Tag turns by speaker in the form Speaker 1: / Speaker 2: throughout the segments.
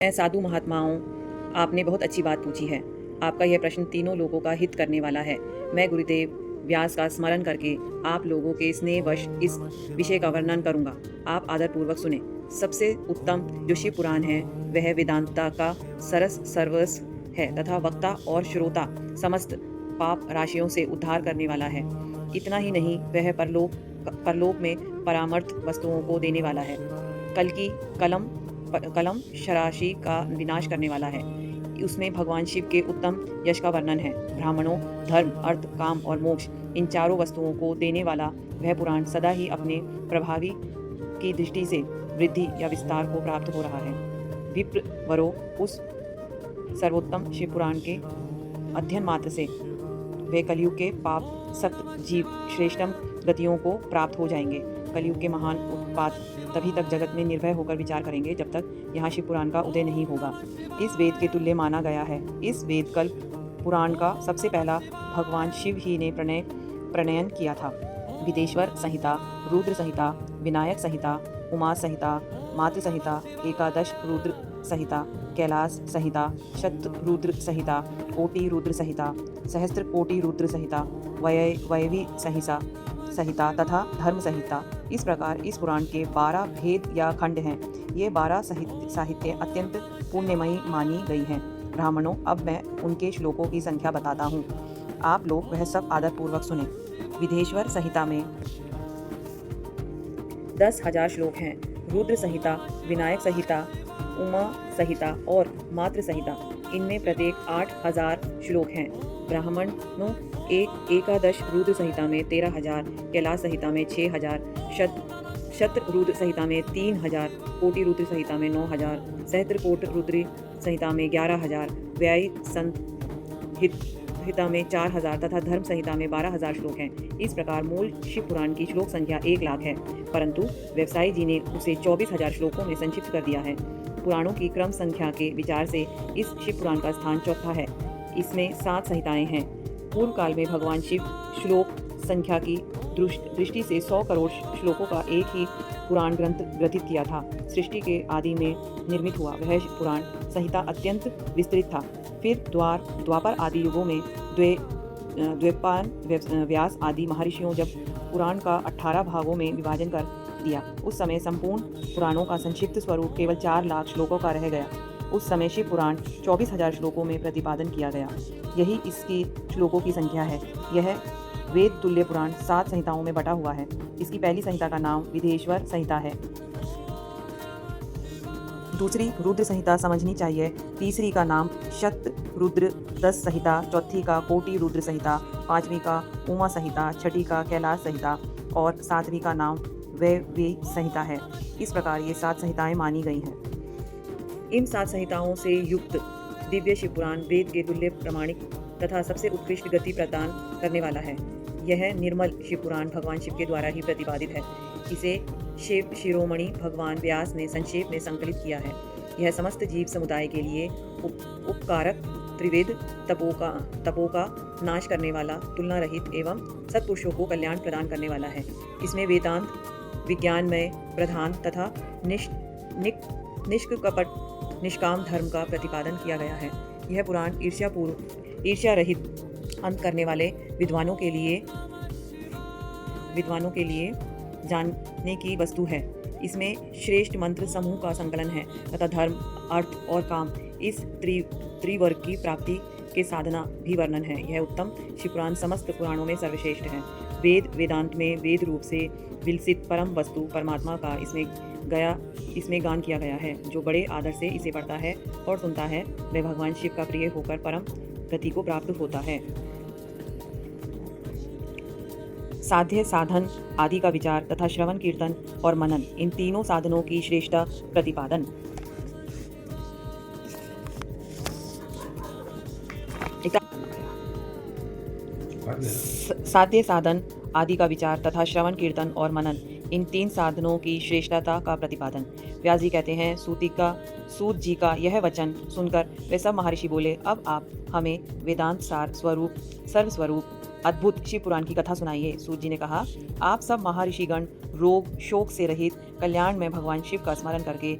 Speaker 1: साधु महात्माओं, आपने बहुत अच्छी बात पूछी है। आपका यह प्रश्न तीनों लोगों का हित करने वाला है। मैं गुरुदेव व्यास का स्मरण करके आप लोगों के स्नेहवश इस विषय का वर्णन करूंगा। आप आदरपूर्वक सुने। सबसे उत्तम जो शिव पुराण है वह वेदांता का सरस सर्वस है तथा वक्ता और श्रोता समस्त पाप राशियों से उद्धार करने वाला है। इतना ही नहीं, वह परलोक में परामर्थ वस्तुओं को देने वाला है। कल की कलम शराशि का विनाश करने वाला है। उसमें भगवान शिव के उत्तम यश का वर्णन है। ब्राह्मणों, धर्म, अर्थ, काम और मोक्ष, इन चारों वस्तुओं को देने वाला वह पुराण सदा ही अपने प्रभावी की दृष्टि से वृद्धि या विस्तार को प्राप्त हो रहा है। विप्र वरो, उस सर्वोत्तम शिव पुराण के अध्ययन मात्र से वे कलयुग के पाप सक्त जीव श्रेष्ठतम गतियों को प्राप्त हो जाएंगे। कलयुग के महान उत्पात तभी तक जगत में निर्भय होकर विचार करेंगे जब तक यहाँ शिव पुराण का उदय नहीं होगा। इस वेद के तुल्य माना गया है। इस वेद कल्प पुराण का सबसे पहला भगवान शिव ही ने प्रणयन किया था। विदेश्वर संहिता, रुद्र संहिता, विनायक संहिता, उमा संहिता, मातृ संहिता, एकादश रुद्र संहिता, कैलाश संहिता, शत रुद्र संहिता, कोटि रुद्र संहिता, सहस्त्र कोटि रुद्र संहिता, वयवी संहिता तथा धर्म संहिता, इस प्रकार इस पुराण के 12 भेद या खंड हैं। ये 12 साहित्य अत्यंत पुण्यमयी मानी गई हैं। ब्राह्मणों, अब मैं उनके श्लोकों की संख्या बताता हूँ। आप लोग वह सब आदरपूर्वक सुने। विदेश्वर संहिता में 10,000 श्लोक हैं। रुद्र संहिता, विनायक संहिता, उमा संहिता और मातृ संहिता, इनमें प्रत्येक 8,000 श्लोक हैं। ब्राह्मणों, एकादश रुद्र संहिता में 13,000, कैलाश संहिता में 6,000, शत रुद्र संहिता में 3,000, कोटि रुद्र संहिता में 9,000, सहस्त्र कोट रुद्र संहिता में 11,000, व्यायिक संहिता में 4,000 तथा धर्म संहिता में 12,000 श्लोक हैं। इस प्रकार मूल शिव पुराण की श्लोक संख्या 1 लाख है, परंतु व्यवसायी जी ने उसे 24,000 श्लोकों में संक्षिप्त कर दिया है। पुराणों की क्रम संख्या के विचार से इस शिव पुराण का स्थान चौथा है। इसमें 7 संहिताएं हैं। पूर्व काल में भगवान शिव श्लोक संख्या की दृष्टि से 100 करोड़ श्लोकों का एक ही पुराण ग्रंथ ग्रथित किया था। सृष्टि के आदि में निर्मित हुआ वह पुराण संहिता अत्यंत विस्तृत था। फिर द्वापर आदि युगों में द्वैपायन, व्यास आदि महर्षियों जब पुराण का 18 भागों में विभाजन कर दिया, उस समय संपूर्ण पुराणों का संक्षिप्त स्वरूप केवल 4 लाख श्लोकों का रह गया। उस समय शिव पुराण 24,000 श्लोकों में प्रतिपादन किया गया। यही इसकी श्लोकों की संख्या है। यह वेद तुल्य पुराण 7 संहिताओं में बटा हुआ है। इसकी पहली संहिता का नाम विदेश्वर संहिता है। दूसरी रुद्र संहिता समझनी चाहिए। तीसरी का नाम शत रुद्र 10 संहिता, चौथी का कोटि रुद्र संहिता, पांचवी का उमा संहिता, छठी का कैलाश संहिता और सातवीं का नाम वैवी संहिता है। इस प्रकार ये 7 संहिताएं मानी गई हैं। इन 7 संहिताओं से युक्त दिव्य शिव पुराण वेद के तुल्य प्रमाणिक तथा सबसे उत्कृष्ट गति प्रदान करने वाला है। यह निर्मल शिव पुराण भगवान शिव के द्वारा ही प्रतिपादित है। इसे शिव शिरोमणि भगवान व्यास ने संक्षेप में संकलित किया है। यह समस्त जीव समुदाय के लिए उपकारक, त्रिविध तपों का नाश करने वाला, तुलना रहित एवं सत्पुरुषों को कल्याण प्रदान करने वाला है। इसमें वेदांत, विज्ञानमय प्रधान तथा निष्कपट निष्काम धर्म का प्रतिपादन किया गया है। यह पुराण ईर्ष्या रहित, अंत करने वाले विद्वानों के लिए जानने की वस्तु है। इसमें श्रेष्ठ मंत्र समूह का संकलन है तथा धर्म, अर्थ और काम, इस त्रिवर्ग की प्राप्ति के साधना भी वर्णन है। यह उत्तम शिव पुराण समस्त पुराणों में सर्वश्रेष्ठ है। वेदांत में वेद रूप से विलसित परम वस्तु परमात्मा का इसमें गान किया गया है। जो बड़े आदर से इसे पढ़ता है और सुनता है वह भगवान शिव का प्रिय होकर परम गति को प्राप्त होता है। साध्य, साधन आदि का विचार तथा श्रवण, कीर्तन और मनन, इन तीनों साधनों की श्रेष्ठता प्रतिपादन। साध्य, साधन आदि का विचार तथा श्रवण, कीर्तन और मनन, इन 3 साधनों की श्रेष्ठता का प्रतिपादन। व्यास जी कहते हैं, सूत जी का यह वचन सुनकर वे सब महर्षि बोले, अब आप हमें वेदांत सार स्वरूप, सर्वस्वरूप अद्भुत शिव पुराण की कथा सुनाइए। सूत जी ने कहा, आप सब महर्षिगण रोग शोक से रहित कल्याण में भगवान शिव का स्मरण करके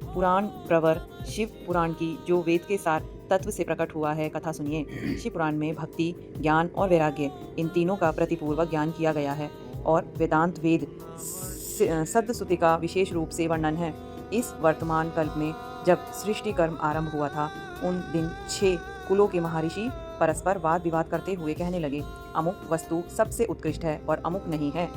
Speaker 1: पुराण प्रवर शिव पुराण की, जो वेद के सार तत्व से प्रकट हुआ है, कथा सुनिए। शिव पुराण में भक्ति, ज्ञान और वैराग्य, इन तीनों का प्रतिपूर्वक ज्ञान किया गया है और वेदांत वेद सद्सुति का विशेष रूप से वर्णन है। इस वर्तमान कल्प में जब सृष्टि कर्म आरंभ हुआ था, उन दिन 6 कुलों के महर्षि परस्पर वाद विवाद करते हुए कहने लगे, अमुक वस्तु सबसे उत्कृष्ट है और अमुक नहीं है।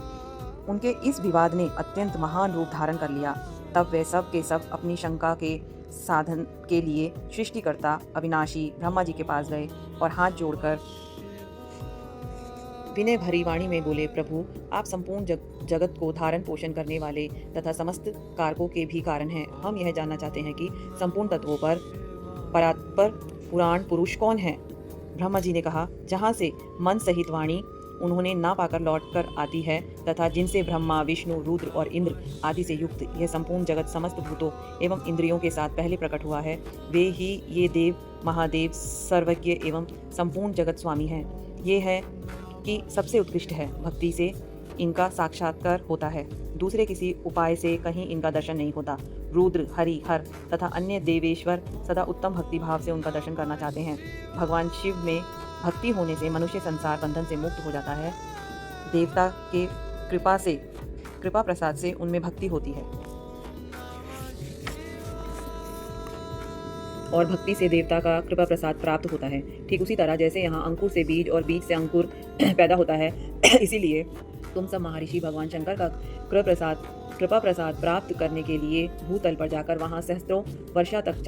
Speaker 1: उनके इस विवाद ने अत्यंत महान रूप धारण कर लिया। तब वे सब के सब अपनी शंका के साधन के लिए सृष्टिकर्ता अविनाशी ब्रह्मा जी के पास गए और हाथ जोड़कर विनय भरी वाणी में बोले, प्रभु आप संपूर्ण जगत को धारण पोषण करने वाले तथा समस्त कारकों के भी कारण हैं। हम यह जानना चाहते हैं कि संपूर्ण तत्वों पर परात्पर पुराण पुरुष कौन है। ब्रह्मा जी ने कहा, जहाँ से मन सहित वाणी उन्होंने ना पाकर लौट कर आती है तथा जिनसे ब्रह्मा विष्णु रुद्र और इंद्र आदि से युक्त यह संपूर्ण जगत समस्त भूतों एवं इंद्रियों के साथ पहले प्रकट हुआ है, वे ही ये देव महादेव सर्वज्ञ एवं संपूर्ण जगत स्वामी हैं। ये है कि सबसे उत्कृष्ट है। भक्ति से इनका साक्षात्कार होता है, दूसरे किसी उपाय से कहीं इनका दर्शन नहीं होता। रुद्र, हरि, हर तथा अन्य देवेश्वर सदा उत्तम भक्ति भाव से उनका दर्शन करना चाहते हैं। भगवान शिव में भक्ति होने से मनुष्य संसार बंधन से मुक्त हो जाता है। देवता के कृपा प्रसाद से उनमें भक्ति होती है और भक्ति से देवता का कृपा प्रसाद प्राप्त होता है। ठीक उसी तरह जैसे यहाँ अंकुर से बीज और बीज से अंकुर पैदा होता है, इसीलिए तुम सब महर्षि भगवान शंकर का कृपा प्रसाद प्राप्त करने के लिए भूतल पर जाकर वहाँ सहस्त्रों वर्षों तक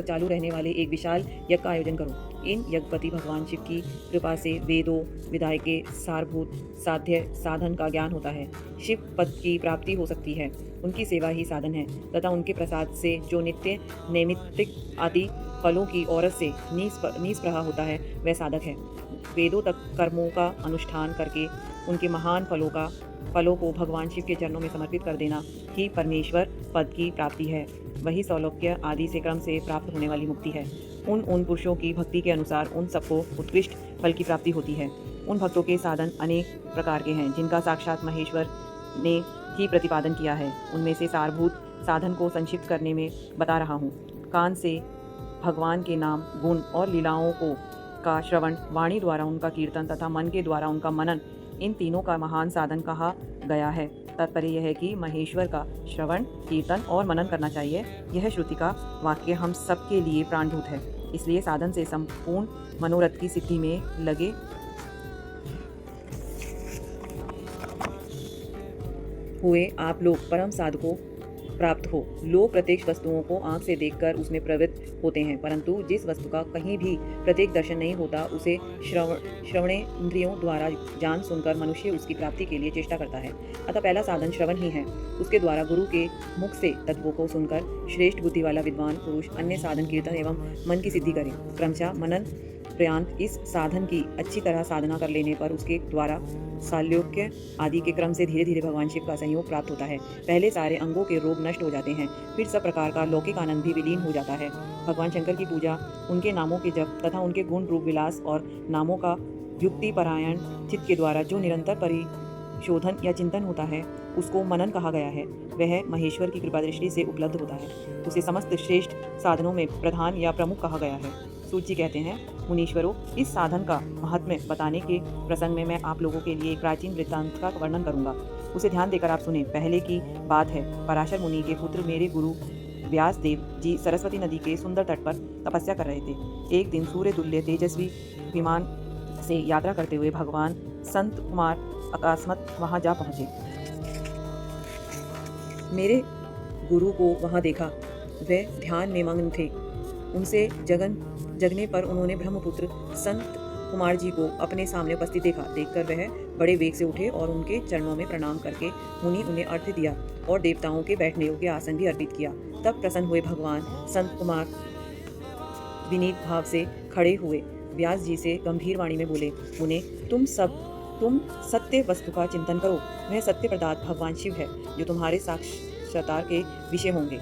Speaker 1: चालू रहने वाले एक विशाल यज्ञ का आयोजन करो। इन यज्ञपति भगवान शिव की कृपा से वेदों विधाय के सारभूत साध्य साधन का ज्ञान होता है। शिव पद की प्राप्ति हो सकती है, उनकी सेवा ही साधन है तथा उनके प्रसाद से जो नित्य नैमित्तिक आदि फलों की औरत से निष्प्रहा होता है, वह साधक है। वेदों तक कर्मों का अनुष्ठान करके उनके महान फलों को भगवान शिव के चरणों में समर्पित कर देना ही परमेश्वर पद की प्राप्ति है। वही सौलोक्य आदि से क्रम से प्राप्त होने वाली मुक्ति है। उन पुरुषों की भक्ति के अनुसार उन सबको उत्कृष्ट फल की प्राप्ति होती है। उन भक्तों के साधन अनेक प्रकार के हैं, जिनका साक्षात महेश्वर ने ही प्रतिपादन किया है। उनमें से सारभूत साधन को संक्षिप्त करने में बता रहा हूँ। कान से भगवान के नाम, गुण और लीलाओं का श्रवण, वाणी द्वारा उनका कीर्तन तथा मन के द्वारा उनका मनन, इन तीनों का महान साधन कहा गया है। तात्पर्य यह है कि महेश्वर का श्रवण, कीर्तन और मनन करना चाहिए। यह श्रुति का वाक्य हम सबके लिए प्राणभूत है। इसलिए साधन से संपूर्ण मनोरथ की सिद्धि में लगे हुए आप लोग परम साधकों प्राप्त हो। लोग प्रत्येक वस्तुओं को आंख से देखकर उसमें प्रवृत्त होते हैं, परंतु जिस वस्तु का कहीं भी प्रत्येक दर्शन नहीं होता, उसे श्रवणे इंद्रियों द्वारा जान सुनकर मनुष्य उसकी प्राप्ति के लिए चेष्टा करता है। अतः पहला साधन श्रवण ही है। उसके द्वारा गुरु के मुख से तत्वों को सुनकर श्रेष्ठ बुद्धि वाला विद्वान पुरुष अन्य साधन कीर्तन एवं मन की सिद्धि करे। क्रमशः मनन प्रयांत इस साधन की अच्छी तरह साधना कर लेने पर उसके द्वारा साल्योक्य आदि के क्रम से धीरे धीरे भगवान शिव का संयोग प्राप्त होता है। पहले सारे अंगों के रोग नष्ट हो जाते हैं, फिर सब प्रकार का लौकिक आनंद भी विलीन हो जाता है। भगवान शंकर की पूजा, उनके नामों के जप तथा उनके गुण रूप विलास और नामों का युक्ति परायण चित्त के द्वारा जो निरंतर परिशोधन या चिंतन होता है, उसको मनन कहा गया है। वह महेश्वर की कृपा दृष्टि से उपलब्ध होता है। उसे समस्त श्रेष्ठ साधनों में प्रधान या प्रमुख कहा गया है। सूत जी कहते हैं, मुनीश्वरों, इस साधन का महात्म्य बताने के प्रसंग में मैं आप लोगों के लिए एक प्राचीन वृत्तांत का वर्णन करूंगा। उसे ध्यान देकर आप सुने। पहले की बात है, पराशर मुनि के पुत्र मेरे गुरु व्यास देव जी सरस्वती नदी के सुंदर तट पर तपस्या कर रहे थे। एक दिन सूर्य तुल्य तेजस्वी विमान से यात्रा करते हुए भगवान संत कुमार अकस्मात वहां जा पहुंचे। मेरे गुरु को वहां देखा, वे ध्यान में मग्न थे। उनसे जगने पर उन्होंने ब्रह्मपुत्र संत कुमार जी को अपने सामने उपस्थित देखा। देखकर वह बड़े वेग से उठे और उनके चरणों में प्रणाम करके मुनि उन्हें अर्घ्य दिया और देवताओं के बैठने योग्य आसन भी अर्पित किया। तब प्रसन्न हुए भगवान संत कुमार विनीत भाव से खड़े हुए व्यास जी से गंभीर वाणी में बोले, मुने, तुम सत्य वस्तु का चिंतन करो। वह सत्य पदार्थ भगवान शिव है, जो तुम्हारे साक्षात्कार के विषय होंगे।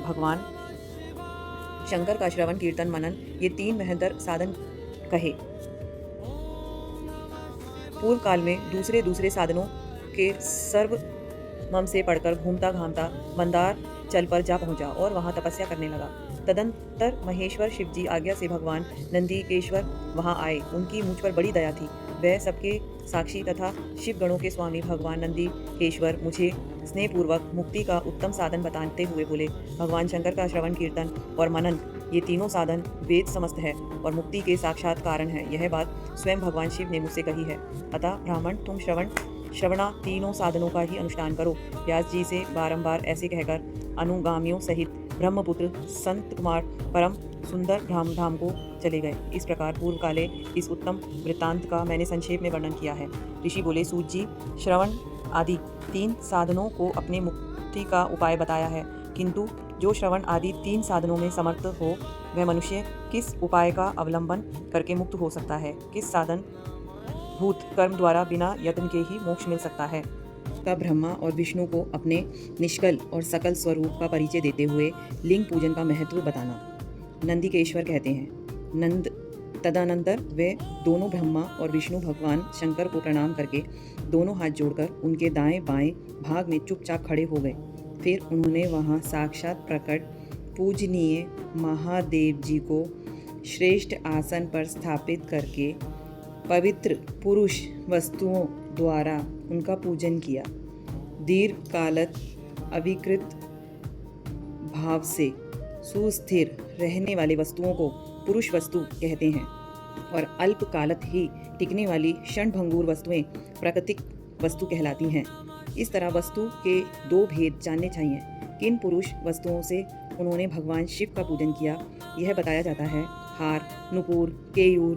Speaker 1: भगवान शंकर का श्रवण, कीर्तन, मनन, ये 3 महत्तर साधन कहे। पूर्व काल में दूसरे साधनों के सर्व मम से पढ़कर घूमता घामता मंदार चल पर जा पहुंचा और वहां तपस्या करने लगा। तदंतर महेश्वर शिवजी आज्ञा से भगवान नंदीकेश्वर वहां आए। उनकी मुझ पर बड़ी दया थी। वह सबके साक्षी तथा शिव गणों के स्वामी भगवान नंदीकेश्वर मुझे स्नेहपूर्वक मुक्ति का उत्तम साधन बताते हुए बोले, भगवान शंकर का श्रवण कीर्तन और मनन, ये तीनों साधन वेद समस्त है और मुक्ति के साक्षात कारण है। यह बात स्वयं भगवान शिव ने मुझसे कही है। अतः ब्राह्मण, तुम श्रवणा तीनों साधनों का ही अनुष्ठान करो। व्यास जी से बारंबार ऐसे कहकर अनुगामियों सहित ब्रह्मपुत्र संत कुमार परम सुंदर धाम को चले गए। इस प्रकार पूर्व काले इस उत्तम वृत्तांत का मैंने संक्षेप में वर्णन किया है। ऋषि बोले, सूत जी, श्रवण आदि 3 साधनों को अपने मुक्ति का उपाय बताया है, किंतु जो श्रवण आदि 3 साधनों में समर्थ हो वह मनुष्य किस उपाय का अवलंबन करके मुक्त हो सकता है? किस साधन भूत कर्म द्वारा बिना यत्न के ही मोक्ष मिल सकता है? का ब्रह्मा और विष्णु को अपने निष्कल और सकल स्वरूप का परिचय देते हुए लिंग पूजन का महत्व बताना। नंदीकेश्वर कहते हैं, तदनंतर वे दोनों ब्रह्मा और विष्णु भगवान शंकर को प्रणाम करके दोनों हाथ जोड़कर उनके दाएं बाएं भाग में चुपचाप खड़े हो गए। फिर उन्होंने वहां साक्षात प्रकट पूजनीय महादेव जी को श्रेष्ठ आसन पर स्थापित करके पवित्र पुरुष वस्तुओं द्वारा उनका पूजन किया। दीर्घकालत अविकृत भाव से सुस्थिर रहने वाली वस्तुओं को पुरुष वस्तु कहते हैं और अल्पकालत ही टिकने वाली क्षणभंगुर वस्तुएं प्राकृतिक वस्तु कहलाती हैं। इस तरह वस्तु के 2 भेद जानने चाहिए। किन पुरुष वस्तुओं से उन्होंने भगवान शिव का पूजन किया, यह बताया जाता है। हार, नुपुर, केयूर,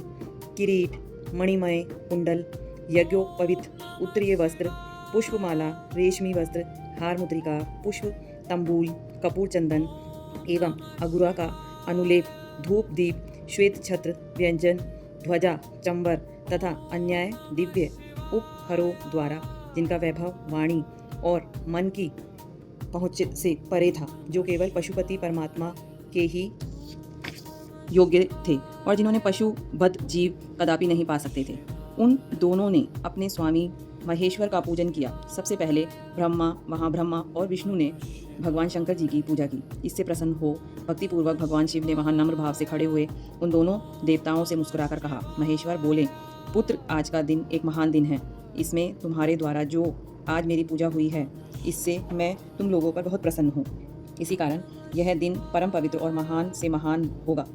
Speaker 1: किरीट, मणिमय कुंडल, यज्ञोपवित उत्तरीय वस्त्र, पुष्पमाला, रेशमी वस्त्र, हार मुद्रिका, पुष्प तंबूल, कपूर चंदन एवं अगुरा का अनुलेप, धूप दीप, श्वेत छत्र, व्यंजन, ध्वजा, चंबर तथा अन्याय दिव्य उपहरों द्वारा जिनका वैभव वाणी और मन की पहुँच से परे था, जो केवल पशुपति परमात्मा के ही योग्य थे और जिन्होंने पशुवध जीव कदापि नहीं पा सकते थे, उन दोनों ने अपने स्वामी महेश्वर का पूजन किया। सबसे पहले ब्रह्मा और विष्णु ने भगवान शंकर जी की पूजा की। इससे प्रसन्न हो भक्तिपूर्वक भगवान शिव ने वहां नम्र भाव से खड़े हुए उन दोनों देवताओं से मुस्कुराकर कहा, महेश्वर बोले, पुत्र, आज का दिन एक महान दिन है। इसमें तुम्हारे द्वारा जो आज मेरी पूजा हुई है, इससे मैं तुम लोगों पर बहुत प्रसन्न हूँ। इसी कारण यह दिन परम पवित्र और महान से महान होगा।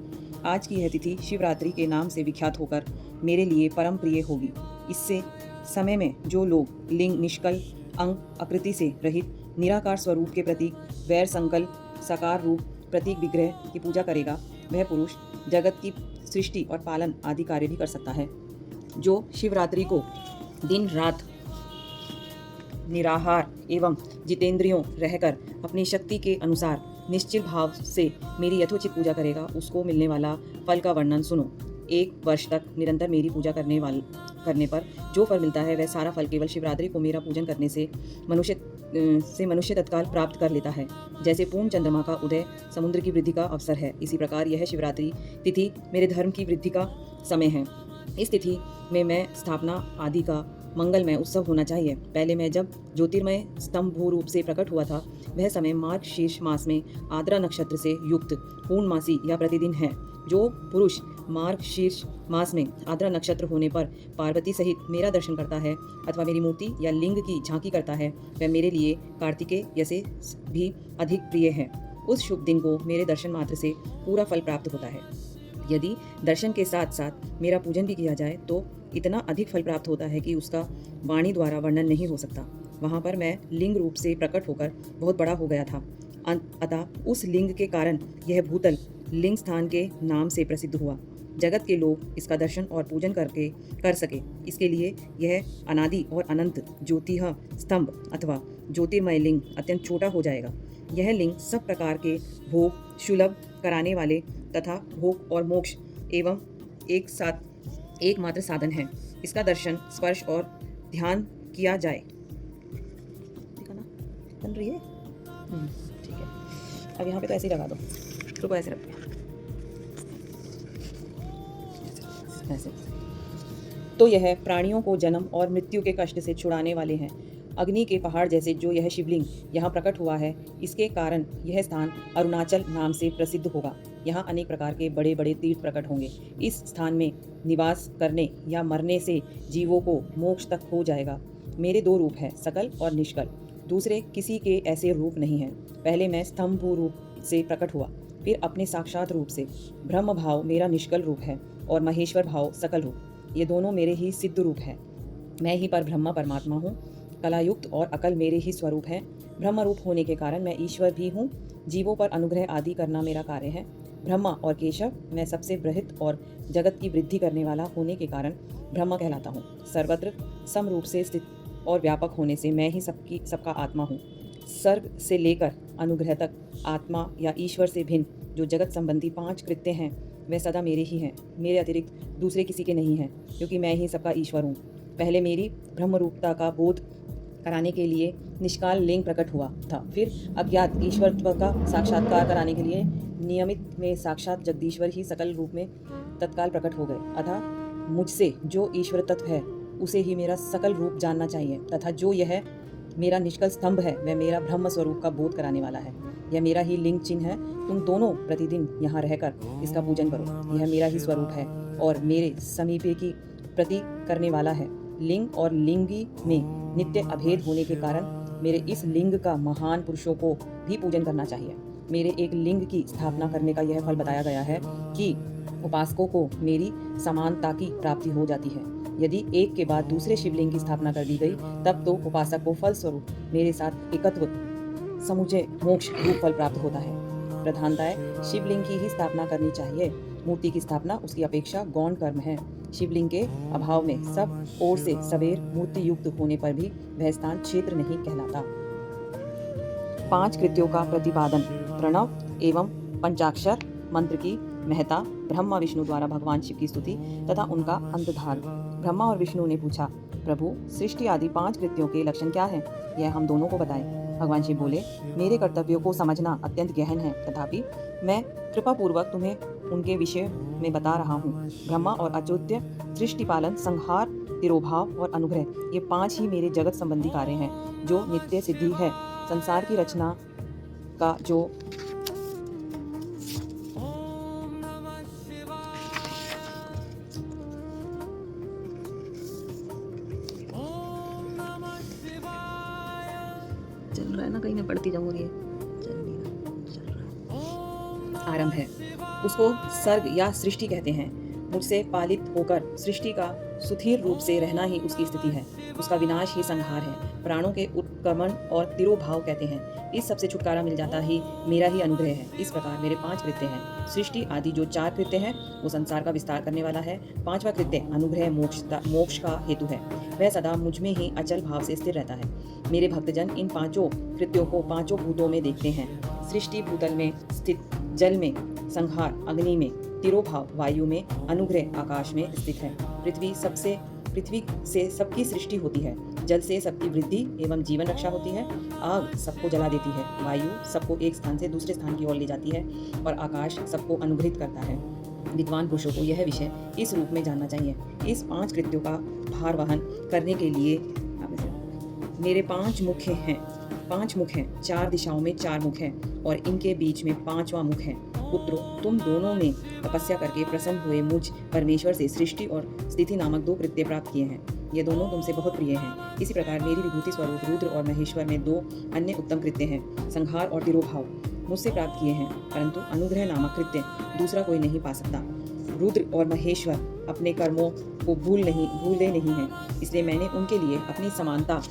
Speaker 1: आज की यह तिथि शिवरात्रि के नाम से विख्यात होकर मेरे लिए परम प्रिय होगी। इससे समय में जो लोग लिंग, निष्कल, अंग, आकृति से रहित निराकार स्वरूप के प्रतीक वैर संकल्प साकार रूप प्रतीक विग्रह की पूजा करेगा, वह पुरुष जगत की सृष्टि और पालन आदि कार्य भी कर सकता है। जो शिवरात्रि को दिन रात निराहार एवं जितेंद्रियों रहकर अपनी शक्ति के अनुसार निश्चिल भाव से मेरी यथोचित पूजा करेगा, उसको मिलने वाला फल का वर्णन सुनो। 1 वर्ष तक निरंतर मेरी पूजा करने पर जो फल मिलता है, वह सारा फल केवल शिवरात्रि को मेरा पूजन करने से मनुष्य तत्काल प्राप्त कर लेता है। जैसे पूर्ण चंद्रमा का उदय समुद्र की वृद्धि का अवसर है, इसी प्रकार यह शिवरात्रि तिथि मेरे धर्म की वृद्धि का समय है। इस तिथि में मैं स्थापना आदि का मंगलमय उत्सव होना चाहिए। पहले मैं जब ज्योतिर्मय स्तंभ भू रूप से प्रकट हुआ था, वह समय मार्ग शीर्ष मास में आद्रा नक्षत्र से युक्त पूर्णमासी या प्रतिदिन है। जो पुरुष मार्ग शीर्ष मास में आद्रा नक्षत्र होने पर पार्वती सहित मेरा दर्शन करता है अथवा मेरी मूर्ति या लिंग की झांकी करता है, वह मेरे लिए कार्तिकेय से भी अधिक प्रिय है। उस शुभ दिन को मेरे दर्शन मात्र से पूरा फल प्राप्त होता है। यदि दर्शन के साथ साथ मेरा पूजन भी किया जाए तो इतना अधिक फल प्राप्त होता है कि उसका वाणी द्वारा वर्णन नहीं हो सकता। वहाँ पर मैं लिंग रूप से प्रकट होकर बहुत बड़ा हो गया था। अतः उस लिंग के कारण यह भूतल लिंग स्थान के नाम से प्रसिद्ध हुआ। जगत के लोग इसका दर्शन और पूजन कर सके, इसके लिए यह अनादि और अनंत ज्योतिह स्तंभ अथवा ज्योतिर्मय लिंग अत्यंत छोटा हो जाएगा। यह लिंग सब प्रकार के भोग सुलभ कराने वाले तथा भोग और मोक्ष एवं एकमात्र साधन है। इसका दर्शन, स्पर्श और ध्यान किया जाए। ठीक है ना? बन रही है? ठीक है। अब यहाँ पे तो ऐसे ही लगा दो, रुको, ऐसे रखिए, ऐसे। तो यह प्राणियों को जन्म और मृत्यु के कष्ट से छुड़ाने वाले हैं। अग्नि के पहाड़ जैसे जो यह शिवलिंग यहाँ प्रकट हुआ है, इसके कारण यह स्थान अरुणाचल नाम से प्रसिद्ध होगा। यहाँ अनेक प्रकार के बड़े बड़े तीर्थ प्रकट होंगे। इस स्थान में निवास करने या मरने से जीवों को मोक्ष तक हो जाएगा। मेरे दो रूप हैं, सकल और निष्कल। दूसरे किसी के ऐसे रूप नहीं हैं। पहले मैं स्तंभ रूप से प्रकट हुआ, फिर अपने साक्षात रूप से। ब्रह्म भाव मेरा निष्कल रूप है और महेश्वर भाव सकल रूप। ये दोनों मेरे ही सिद्ध रूप हैं। मैं ही पर ब्रह्म परमात्मा हूँ। कलायुक्त और अकल मेरे ही स्वरूप हैं। ब्रह्म रूप होने के कारण मैं ईश्वर भी हूँ। जीवों पर अनुग्रह आदि करना मेरा कार्य है। ब्रह्मा और केशव मैं सबसे बृहत और जगत की वृद्धि करने वाला होने के कारण ब्रह्म कहलाता हूँ। सर्वत्र सम रूप से स्थित और व्यापक होने से मैं ही सबका आत्मा हूँ। सर्ग से लेकर अनुग्रह तक आत्मा या ईश्वर से भिन्न जो जगत संबंधी 5 कृत्य हैं, वे सदा मेरे ही हैं। मेरे अतिरिक्त दूसरे किसी के नहीं हैं, क्योंकि मैं ही सबका ईश्वर हूँ। पहले मेरी ब्रह्मरूपता का बोध कराने के लिए निष्काल लिंग प्रकट हुआ था। फिर अज्ञात ईश्वरत्व का साक्षात्कार कराने के लिए नियमित में साक्षात जगदीश्वर ही सकल रूप में तत्काल प्रकट हो गए। अतः मुझसे जो ईश्वर तत्व है उसे ही मेरा सकल रूप जानना चाहिए, तथा जो यह मेरा निष्कल स्तंभ है वह मेरा ब्रह्म स्वरूप का बोध कराने वाला है। यह मेरा ही लिंग चिन्ह है। तुम दोनों प्रतिदिन यहाँ रहकर इसका पूजन करो। यह मेरा ही स्वरूप है और मेरे समीपे की प्रति करने वाला है। लिंग और लिंगी में नित्य अभेद होने के कारण मेरे इस लिंग का महान पुरुषों को भी पूजन करना चाहिए। मेरे एक लिंग की स्थापना करने का यह फल बताया गया है कि उपासकों को मेरी समानता की प्राप्ति हो जाती है। यदि एक के बाद दूसरे शिवलिंग की स्थापना कर दी गई, तब तो उपासक को फल स्वरूप मेरे साथ एकत्व समुचय मोक्ष रूप फल प्राप्त होता है। प्रधानतः शिवलिंग की ही स्थापना करनी चाहिए। मूर्ति की स्थापना उसकी अपेक्षा गौण कर्म है। शिवलिंग के अभाव में सब ओर से सवेर मूर्ति युक्त होने पर भी वह स्थान क्षेत्र नहीं कहलाता। 5 कृत्यों का प्रतिपादन। प्रणव एवं पंचाक्षर मंत्र की महता, ब्रह्मा विष्णु द्वारा भगवान शिव की स्तुति तथा उनका अंतधार। ब्रह्मा और विष्णु ने पूछा, प्रभु सृष्टि आदि 5 कृत्यों के लक्षण क्या हैं? यह हम दोनों को बताएं। भगवान शिव बोले, मेरे कर्तव्यों को समझना अत्यंत गहन है, तथापि मैं कृपा पूर्वक तुम्हें उनके विषय में बता रहा हूँ। ब्रह्मा और अच्युत्य, सृष्टि पालन, संहार, तिरोभाव और अनुग्रह, ये 5 ही मेरे जगत संबंधी कार्य हैं जो नित्य सिद्धि है। संसार की रचना का जो चल रहा है ना, कहीं मैं पढ़ती जाऊंगी, चल नहीं रहा, चल रहा है। आरंभ है, उसको सर्ग या सृष्टि कहते हैं। मुझसे पालित होकर सृष्टि का सुथिर रूप से रहना ही उसकी स्थिति है। उसका विनाश ही संहार है। प्राणों के उत्क्रमण और तिरोभाव कहते हैं। इस सबसे छुटकारा मिल जाता ही मेरा ही अनुग्रह है। इस प्रकार मेरे 5 कृत्य हैं। सृष्टि आदि जो 4 कृत्य हैं वो संसार का विस्तार करने वाला है। 5वां कृत्य अनुग्रह मोक्ष का हेतु है। वह सदा मुझ में ही अचल भाव से स्थिर रहता है। मेरे भक्तजन इन 5 कृत्यों को 5 भूतों में देखते हैं। सृष्टि भूतल में स्थित, जल में, संहार अग्नि में, तिरोभाव वायु में, अनुग्रह आकाश में स्थित है। पृथ्वी से सबकी सृष्टि होती है। जल से सबकी वृद्धि एवं जीवन रक्षा होती है। आग सबको जला देती है। वायु सबको एक स्थान से दूसरे स्थान की ओर ले जाती है और आकाश सबको अनुग्रहित करता है। विद्वान पुरुषों को यह विषय इस रूप में जानना चाहिए। इस 5 कृत्यों का भार वहन करने के लिए मेरे 5 मुख हैं। 5 मुख हैं, 4 दिशाओं में 4 मुख हैं और इनके बीच में 5वां मुख है। पुत्रों, तुम दोनों ने तपस्या करके प्रसन्न हुए मुझ परमेश्वर से सृष्टि और स्थिति नामक 2 कृत्य प्राप्त किए हैं। ये दोनों तुमसे बहुत प्रिय हैं। इसी प्रकार मेरी विभूति स्वरूप रुद्र और महेश्वर में 2 अन्य उत्तम कृत्य हैं, संहार और तिरोभाव, मुझसे प्राप्त किए हैं, परंतु अनुग्रह नामक कृत्य दूसरा कोई नहीं पा सकता। रुद्र और महेश्वर अपने कर्मों को भूले नहीं हैं, इसलिए मैंने उनके लिए अपनी समानता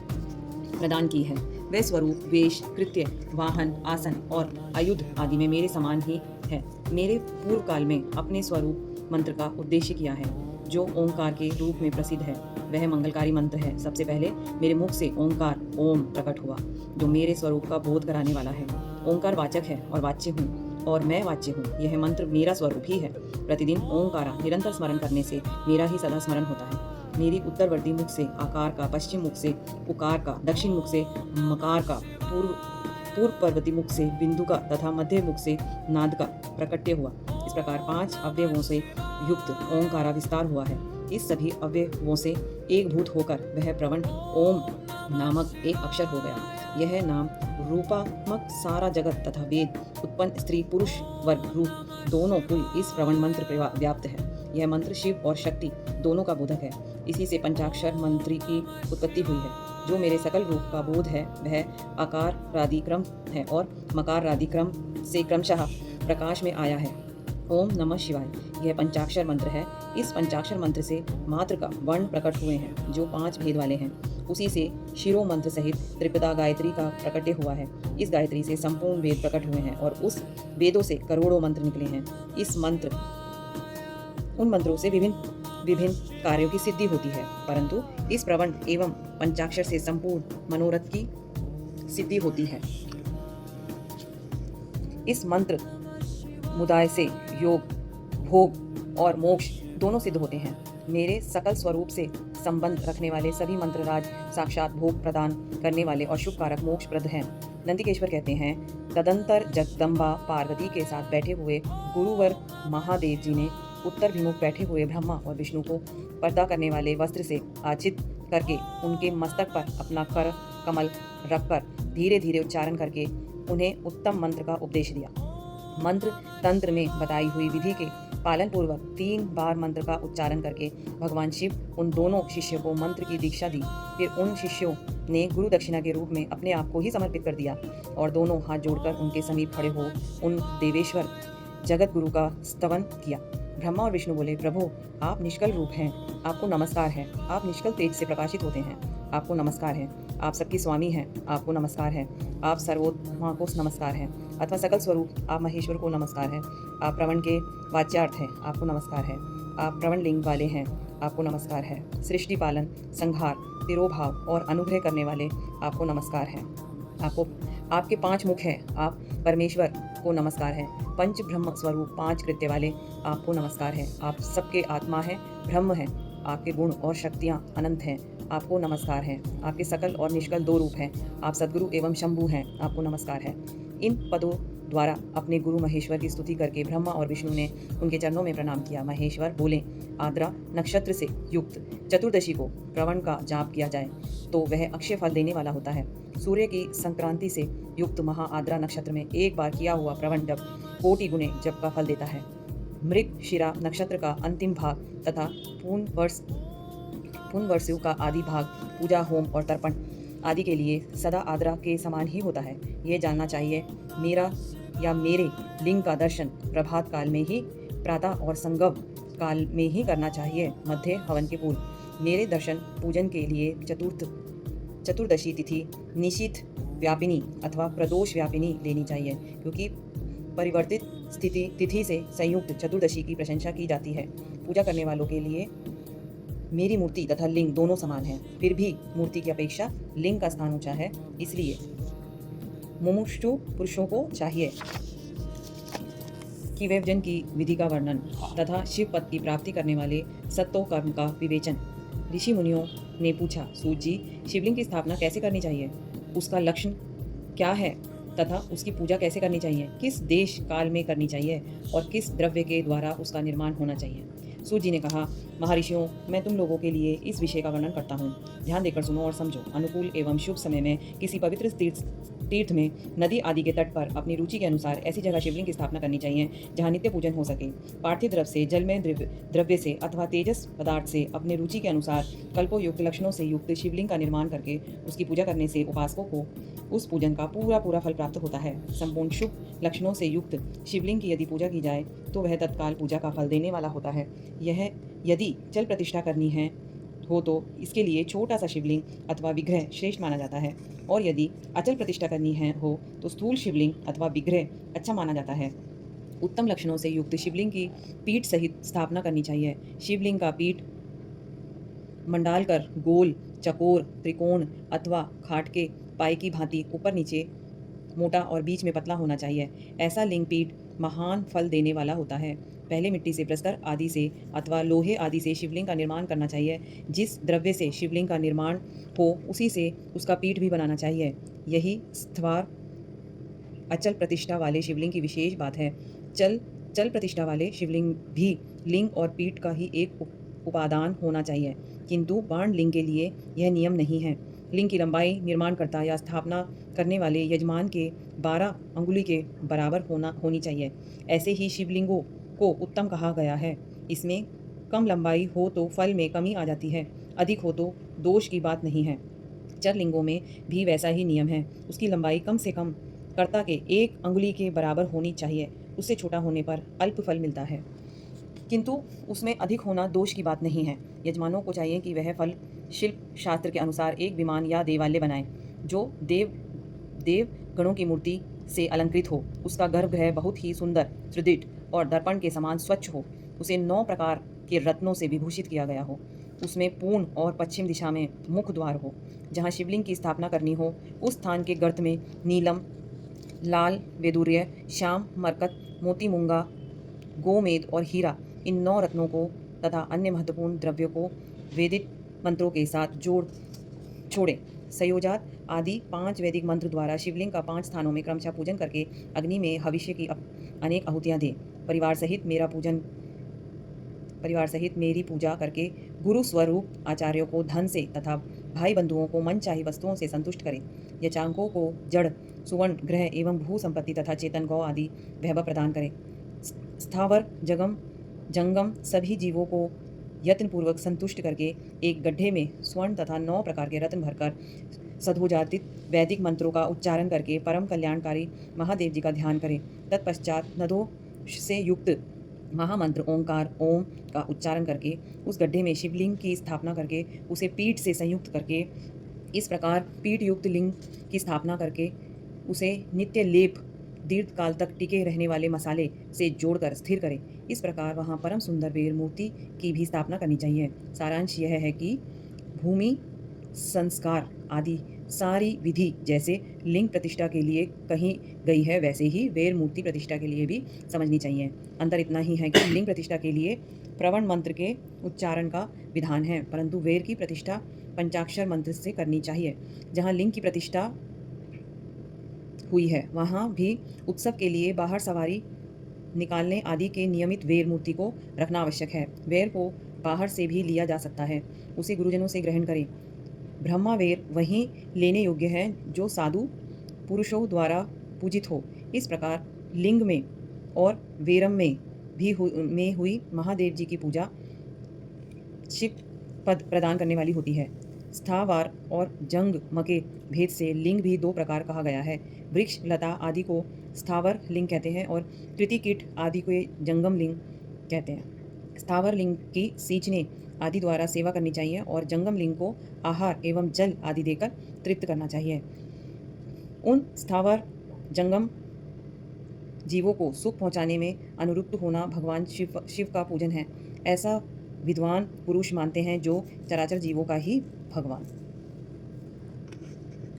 Speaker 1: प्रदान की है। वे स्वरूप, वेश, कृत्य, वाहन, आसन और आयुध आदि में मेरे समान ही है। मेरे पूर्व काल में अपने स्वरूप मंत्र का उद्देश्य किया है, जो ओंकार के रूप में प्रसिद्ध है। वह मंगलकारी मंत्र है। सबसे पहले मेरे मुख से ओंकार ओम प्रकट हुआ, जो मेरे स्वरूप का बोध कराने वाला है। ओंकार वाचक है और वाच्य हूँ और मैं वाच्य हूँ। यह मंत्र मेरा स्वरूप ही है। प्रतिदिन ओंकारा निरंतर स्मरण करने से मेरा ही सदा स्मरण होता है। मेरी उत्तरवर्ती मुख से आकार का, पश्चिम मुख से उकार का, दक्षिण मुख से मकार का, पूर्व पर्वती मुख से बिंदु का तथा मध्य मुख से नाद का प्रकट्य हुआ। इस प्रकार 5 अवयवों से युक्त ओंकारा विस्तार हुआ है। इस सभी अवयवों से एक भूत होकर वह प्रवण ओम नामक एक अक्षर हो गया। यह नाम रूपात्मक सारा जगत तथा वेद उत्पन्न स्त्री पुरुष वर्ग रूप दोनों कुल इस प्रवण मंत्र पर व्याप्त है। यह मंत्र शिव और शक्ति दोनों का बोधक है। इसी से पंचाक्षर मंत्र की उत्पत्ति हुई है। जो मेरे सकल रूप का बोध है वह आकारादिक्रम है और मकारादिक्रम से क्रमशः प्रकाश में आया है। ओम नमः शिवाय यह पंचाक्षर मंत्र है। इस पंचाक्षर मंत्र से मात्र का वर्ण प्रकट हुए हैं जो 5 भेद वाले हैं। उसी से शिरो मंत्र सहित त्रिपदा गायत्री का प्रकट्य हुआ है। इस गायत्री से संपूर्ण वेद प्रकट हुए हैं और उस वेदों से करोड़ों मंत्र निकले हैं। इस मंत्र उन मंत्रों से विभिन्न कार्यों की सिद्धि होती है, परंतु इस प्रवण एवं पंचाक्षर से संपूर्ण मनोरथ की सिद्धि होती है। इस मंत्र मुदाय से योग, भोग और मोक्ष दोनों सिद्ध होते हैं। मेरे सकल स्वरूप से संबंध रखने वाले सभी मंत्र राज साक्षात भोग प्रदान करने वाले और शुभ कारक मोक्षप्रद हैं। नंदिकेश्वर कहते हैं, तदंतर जगदम्बा पार्वती के साथ बैठे हुए गुरुवर महादेव जी ने उत्तर विमुख बैठे हुए ब्रह्मा और विष्णु को पर्दा करने वाले वस्त्र से आच्छित करके उनके मस्तक पर अपना कर कमल रखकर धीरे धीरे उच्चारण करके उन्हें उत्तम मंत्र का उपदेश दिया। मंत्र तंत्र में बताई हुई विधि के पालन पूर्वक 3 बार मंत्र का उच्चारण करके भगवान शिव उन दोनों शिष्यों को मंत्र की दीक्षा दी। फिर उन शिष्यों ने गुरु दक्षिणा के रूप में अपने आप को ही समर्पित कर दिया और दोनों हाथ जोड़कर उनके समीप खड़े हो उन देवेश्वर जगत गुरु का स्तवन किया। ब्रह्मा और विष्णु बोले, प्रभु आप निष्कल रूप हैं, आपको नमस्कार है। आप निष्कल तेज से प्रकाशित होते हैं, आपको नमस्कार है। आप सबकी स्वामी हैं, आपको नमस्कार है। आप सर्वोत्मा को नमस्कार है, अथवा सकल स्वरूप आप महेश्वर को नमस्कार है। आप प्रवण के वाच्यार्थ हैं, आपको नमस्कार है। आप प्रवण लिंग वाले हैं, आपको नमस्कार है। सृष्टि पालन, संहार, तिरोभाव और अनुग्रह करने वाले आपको नमस्कार है। आपके 5 मुख हैं, आप परमेश्वर को नमस्कार है। पंच ब्रह्म स्वरूप 5 कृत्य वाले आपको नमस्कार है। आप सबके आत्मा है, ब्रह्म है। आपके गुण और शक्तियाँ अनंत हैं, आपको नमस्कार है। आपके सकल और निष्कल 2 रूप हैं। आप सद्गुरु एवं शंभु हैं, आपको नमस्कार है। इन पदों द्वारा अपने गुरु महेश्वर की स्तुति करके ब्रह्मा और विष्णु ने उनके चरणों में प्रणाम किया। महेश्वर बोले, आद्रा नक्षत्र से युक्त चतुर्दशी को प्रवण का जाप किया जाए तो वह अक्षय फल देने वाला होता है। सूर्य की संक्रांति से युक्त महा आद्रा नक्षत्र में एक बार किया हुआ प्रवण जप कोटि गुने जप का फल देता है। मृग शिरा नक्षत्र का अंतिम भाग तथा पुनर्वसु का आदि भाग पूजा, होम और तर्पण आदि के लिए सदा आद्रा के समान ही होता है। ये जानना चाहिए, मेरे लिंग का दर्शन प्रभात काल में ही, प्रातः और संगव काल में ही करना चाहिए, मध्य हवन के पूर्व। मेरे दर्शन पूजन के लिए चतुर्दशी तिथि निशित व्यापिनी अथवा प्रदोष व्यापिनी लेनी चाहिए, क्योंकि परिवर्तित तिथि से संयुक्त चतुर्दशी की प्रशंसा की जाती है। पूजा करने वालों के लिए मेरी मूर्ति तथा लिंग दोनों समान है, फिर भी मूर्ति की अपेक्षा लिंग का स्थान ऊंचा है। इसलिए मुमुक्षु पुरुषों को चाहिए कि वैवजन की विधि का वर्णन तथा शिव पद की प्राप्ति करने वाले सत्तो कर्म का विवेचन। ऋषि मुनियों ने पूछा, सूत जी, शिवलिंग की स्थापना कैसे करनी चाहिए, उसका लक्षण क्या है तथा उसकी पूजा कैसे करनी चाहिए, किस देश काल में करनी चाहिए और किस द्रव्य के द्वारा उसका निर्माण होना चाहिए। सूत जी ने कहा, महर्षियों, मैं तुम लोगों के लिए इस विषय का वर्णन करता हूँ, ध्यान देकर सुनो और समझो। अनुकूल एवं शुभ समय में किसी पवित्र तीर्थ में, नदी आदि के तट पर अपनी रुचि के अनुसार ऐसी जगह शिवलिंग की स्थापना करनी चाहिए जहाँ नित्य पूजन हो सके। पार्थिव द्रव्य से, जलमय द्रव्य से अथवा तेजस पदार्थ से अपने रुचि के अनुसार कल्पोयुक्त लक्षणों से युक्त शिवलिंग का निर्माण करके उसकी पूजा करने से उपासकों को उस पूजन का पूरा फल प्राप्त होता है। संपूर्ण शुभ लक्षणों से युक्त शिवलिंग की यदि पूजा की जाए तो वह तत्काल पूजा का फल देने वाला होता है। यह यदि चल प्रतिष्ठा करनी है हो तो इसके लिए छोटा सा शिवलिंग अथवा विग्रह श्रेष्ठ माना जाता है, और यदि अचल प्रतिष्ठा करनी है हो तो स्थूल शिवलिंग अथवा विग्रह अच्छा माना जाता है। उत्तम लक्षणों से युक्त शिवलिंग की पीठ सहित स्थापना करनी चाहिए। शिवलिंग का पीठ मंडालकर गोल, चकोर, त्रिकोण अथवा खाट के पाए की भांति ऊपर नीचे मोटा और बीच में पतला होना चाहिए। ऐसा लिंग पीठ महान फल देने वाला होता है। पहले मिट्टी से, प्रस्तर आदि से अथवा लोहे आदि से शिवलिंग का निर्माण करना चाहिए। जिस द्रव्य से शिवलिंग का निर्माण हो उसी से उसका पीठ भी बनाना चाहिए। यही स्थावर अचल प्रतिष्ठा वाले शिवलिंग की विशेष बात है। चल प्रतिष्ठा वाले शिवलिंग भी लिंग और पीठ का ही एक उपादान होना चाहिए, किंतु बाण लिंग के लिए यह नियम नहीं है। लिंग की लंबाई निर्माणकर्ता या स्थापना करने वाले यजमान के 12 अंगुली के बराबर होनी चाहिए। ऐसे ही शिवलिंगों को उत्तम कहा गया है। इसमें कम लंबाई हो तो फल में कमी आ जाती है, अधिक हो तो दोष की बात नहीं है। चरलिंगों में भी वैसा ही नियम है। उसकी लंबाई कम से कम कर्ता के 1 अंगुली के बराबर होनी चाहिए। उससे छोटा होने पर अल्प फल मिलता है, किंतु उसमें अधिक होना दोष की बात नहीं है। यजमानों को चाहिए कि वह फल शिल्प शास्त्र के अनुसार एक विमान या देवालय बनाए, जो देव गणों की मूर्ति से अलंकृत हो। उसका गर्भगृह बहुत ही सुंदर, सुदृढ़ और दर्पण के समान स्वच्छ हो। उसे 9 प्रकार के रत्नों से विभूषित किया गया हो। उसमें पूर्व और पश्चिम दिशा में मुख द्वार हो। जहाँ शिवलिंग की स्थापना करनी हो, उस स्थान के गर्त में नीलम, लाल वैदूर्य, श्याम मरकत, मोती मूंगा, गोमेद और हीरा, इन 9 रत्नों को तथा अन्य महत्वपूर्ण द्रव्यों को वैदिक मंत्रों के साथ छोड़े। सयोजात आदि 5 वैदिक मंत्र द्वारा शिवलिंग का 5 स्थानों में क्रमशः पूजन करके अग्नि में हविष्य की अनेक आहुतियाँ दें। परिवार सहित मेरी पूजा करके गुरु स्वरूप आचार्यों को धन से तथा भाई बंधुओं को मनचाही वस्तुओं से संतुष्ट करें। यचांकों को जड़, सुवर्ण, ग्रह एवं भू संपत्ति तथा चेतन गौ आदि वैभव प्रदान करें। स्थावर जंगम सभी जीवों को यत्नपूर्वक संतुष्ट करके एक गड्ढे में स्वर्ण तथा 9 प्रकार के रत्न भरकर सधोजातित वैदिक मंत्रों का उच्चारण करके परम कल्याणकारी महादेव जी का ध्यान करें। तत्पश्चात नदों से युक्त महामंत्र ओंकार ओम का उच्चारण करके उस गड्ढे में शिवलिंग की स्थापना करके उसे पीठ से संयुक्त करके, इस प्रकार पीठ युक्त लिंग की स्थापना करके उसे नित्य लेप दीर्घ काल तक टिके रहने वाले मसाले से जोड़कर स्थिर करें। इस प्रकार वहाँ परम सुंदर वेर मूर्ति की भी स्थापना करनी चाहिए। सारांश यह है कि भूमि संस्कार आदि सारी विधि जैसे लिंग प्रतिष्ठा के लिए कही गई है, वैसे ही वेर मूर्ति प्रतिष्ठा के लिए भी समझनी चाहिए। अंतर इतना ही है कि लिंग प्रतिष्ठा के लिए प्रवण मंत्र के उच्चारण का विधान है, परंतु वेर की प्रतिष्ठा पंचाक्षर मंत्र से करनी चाहिए। जहाँ लिंग की प्रतिष्ठा हुई है, वहाँ भी उत्सव के लिए बाहर सवारी निकालने आदि के नियमित वेर मूर्ति को रखना आवश्यक है। वेर को बाहर से भी लिया जा सकता है, उसे गुरुजनों से ग्रहण करें। ब्रह्मावेर वहीं लेने योग्य है जो साधु पुरुषों द्वारा पूजित हो। इस प्रकार लिंग में और वेरम में हुई महादेव जी की पूजा शिव पद प्रदान करने वाली होती है। स्थावर और जंग मके भेद से लिंग भी 2 प्रकार कहा गया है। वृक्ष लता आदि को स्थावर लिंग कहते हैं और कृतिकीट आदि को जंगम लिंग कहते हैं। स्थावर लिंग की सींचने आदि द्वारा सेवा करनी चाहिए और जंगम लिंग को आहार एवं जल आदि देकर तृप्त करना चाहिए। उन स्थावर जंगम जीवों को सुख पहुंचाने में अनुरुक्त होना भगवान शिव का पूजन है। ऐसा विद्वान पुरुष मानते हैं जो चराचर जीवों का ही भगवान।